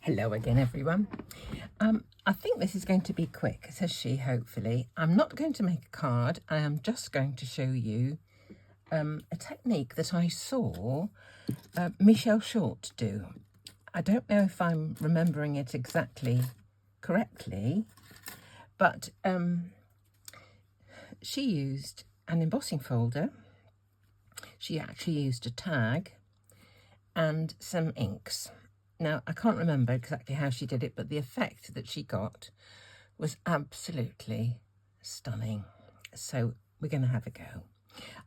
Hello again, everyone. I think this is going to be quick, says she, hopefully. I'm not going to make a card. I am just going to show you a technique that I saw Michelle Short do. I don't know if I'm remembering it exactly correctly, but she used an embossing folder. She actually used a tag and some inks. Now, I can't remember exactly how she did it, but the effect that she got was absolutely stunning. So we're going to have a go.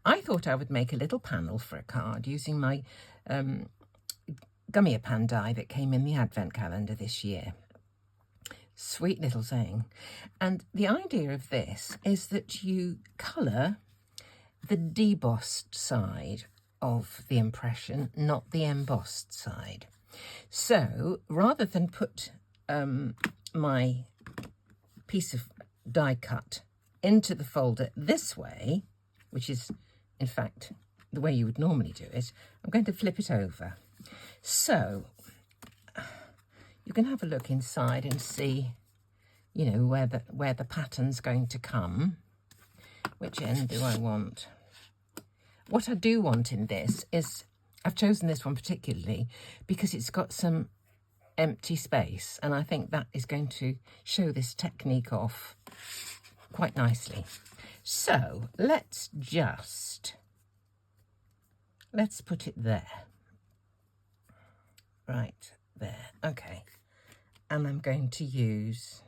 I thought I would make a little panel for a card using my gummy pan die that came in the advent calendar this year. Sweet little thing. And the idea of this is that you colour the debossed side of the impression, not the embossed side. So rather than put my piece of die cut into the folder this way, which is in fact the way you would normally do it, I'm going to flip it over. So you can have a look inside and see, you know, where the pattern's going to come. Which end do I want? What I do want in this is, I've chosen this one particularly because it's got some empty space, and I think that is going to show this technique off quite nicely. So let's put it there. Right there. Okay. And I'm going to use,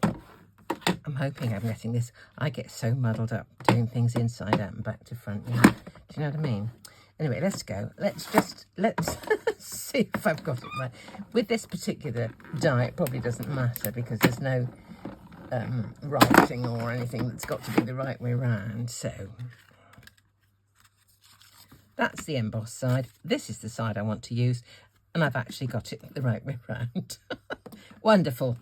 I'm hoping I'm getting this. I get so muddled up doing things inside out and back to front. You know? Do you know what I mean? Anyway, let's go. Let's see if I've got it right. With this particular die, it probably doesn't matter because there's no writing or anything that's got to be the right way round. So that's the embossed side. This is the side I want to use, and I've actually got it the right way round. Wonderful.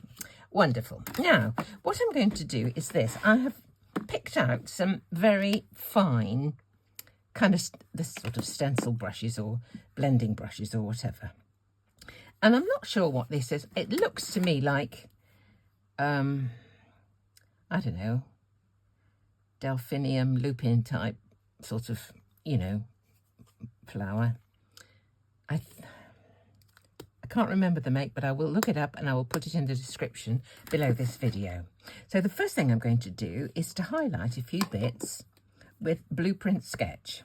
Wonderful. Now, what I'm going to do is this. I have picked out some very fine kind of this sort of stencil brushes or blending brushes or whatever. And I'm not sure what this is. It looks to me like, I don't know, delphinium lupin type sort of, you know, flower. I can't remember the make, but I will look it up and I will put it in the description below this video. So the first thing I'm going to do is to highlight a few bits with Blueprint Sketch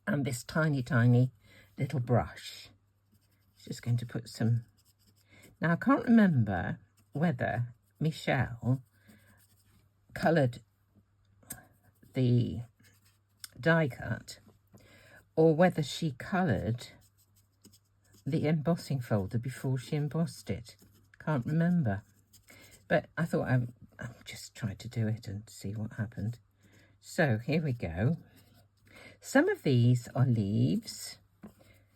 and this tiny, tiny little brush. Just going to put some... Now, I can't remember whether Michelle coloured the die cut or whether she coloured the embossing folder before she embossed it. Can't remember. But I thought I'd just try to do it and see what happened. So here we go. Some of these are leaves,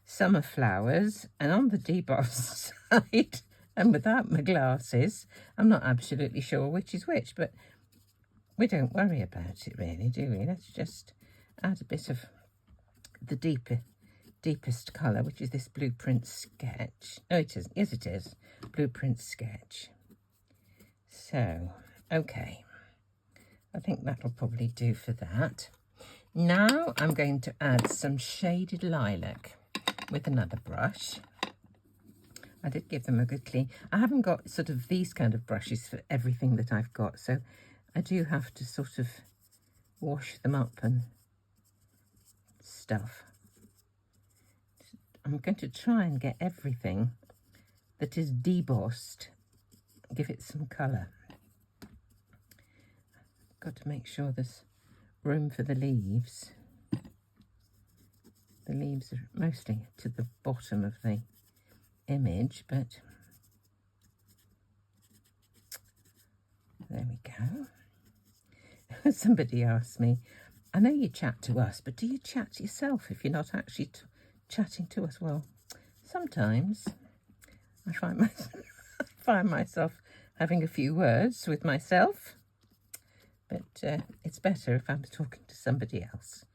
some are flowers, and on the debossed side, and without my glasses, I'm not absolutely sure which is which, but we don't worry about it really, do we? Let's just add a bit of the deepest colour, which is this Blueprint Sketch. No, it isn't. Yes, it is. Blueprint Sketch. So, okay. I think that'll probably do for that. Now I'm going to add some shaded lilac with another brush. I did give them a good clean. I haven't got sort of these kind of brushes for everything that I've got, so I do have to sort of wash them up and stuff. I'm going to try and get everything that is debossed, give it some colour. Got to make sure there's room for the leaves. The leaves are mostly to the bottom of the image, but there we go. Somebody asked me, I know you chat to us, but do you chat to yourself if you're not actually chatting to us? Well, sometimes I find myself having a few words with myself. But it's better if I'm talking to somebody else,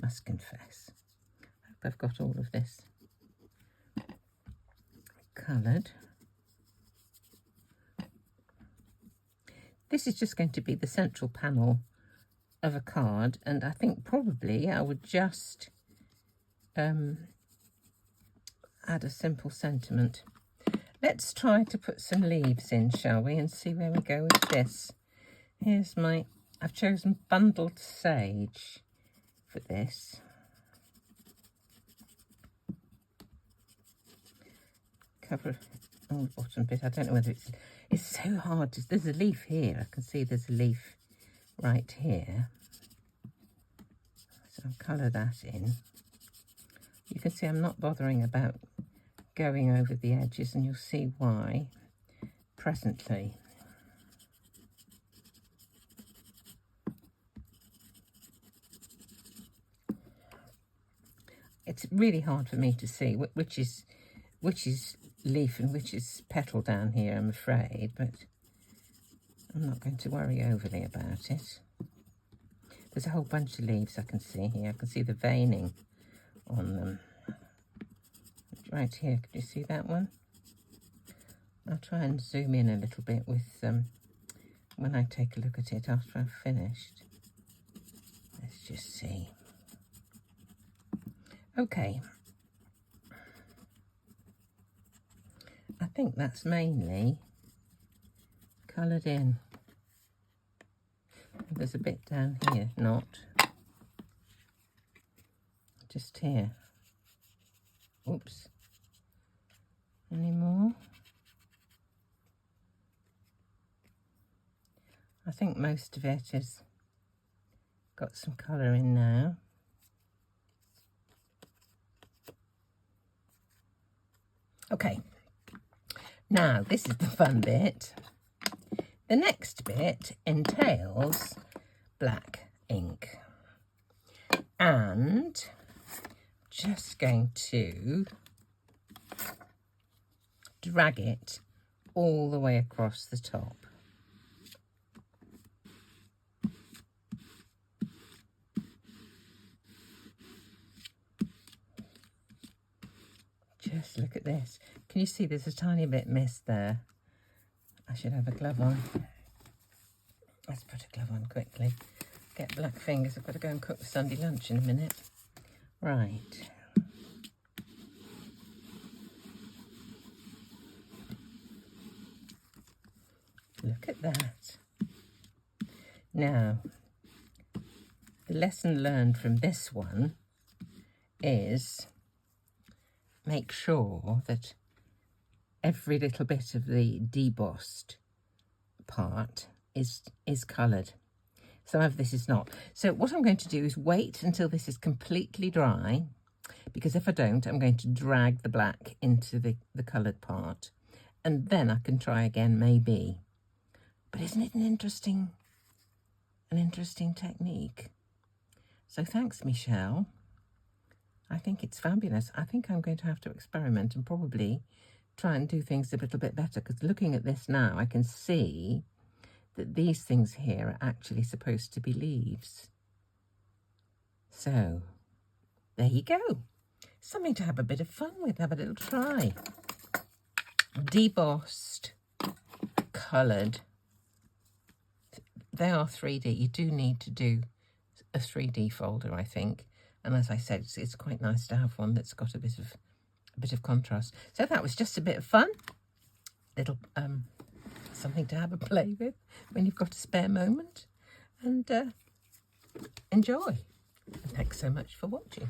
must confess. I hope I've got all of this coloured. This is just going to be the central panel of a card, and I think probably I would just add a simple sentiment. Let's try to put some leaves in, shall we, and see where we go with this. Here's my, I've chosen bundled sage for this. Cover on the bottom bit. I don't know whether it's so hard to, there's a leaf here. I can see there's a leaf right here. So I'll colour that in. You can see I'm not bothering about going over the edges, and you'll see why presently. It's really hard for me to see which is leaf and which is petal down here, I'm afraid, but I'm not going to worry overly about it. There's a whole bunch of leaves I can see here. I can see the veining on them. Right here, can you see that one? I'll try and zoom in a little bit with when I take a look at it after I've finished. Let's just see. Okay. I think that's mainly coloured in. There's a bit down here, not. Just here. Oops. Any more? I think most of it has got some colour in now. Okay. Now, this is the fun bit. The next bit entails black ink. And just going to drag it all the way across the top. Just look at this. Can you see there's a tiny bit missed there? I should have a glove on. Let's put a glove on quickly. Get black fingers. I've got to go and cook the Sunday lunch in a minute. Right. Look at that. Now, the lesson learned from this one is make sure that every little bit of the debossed part is coloured. Some of this is not. So what I'm going to do is wait until this is completely dry, because if I don't, I'm going to drag the black into the coloured part, and then I can try again maybe. But isn't it an interesting technique? So thanks, Michelle. I think it's fabulous. I think I'm going to have to experiment and probably try and do things a little bit better, because looking at this now, I can see that these things here are actually supposed to be leaves. So there you go. Something to have a bit of fun with, have a little try. Debossed, coloured. They are 3D. You do need to do a 3D folder, I think. And as I said, it's quite nice to have one that's got a bit of contrast. So that was just a bit of fun. Little something to have a play with when you've got a spare moment. And enjoy. And thanks so much for watching.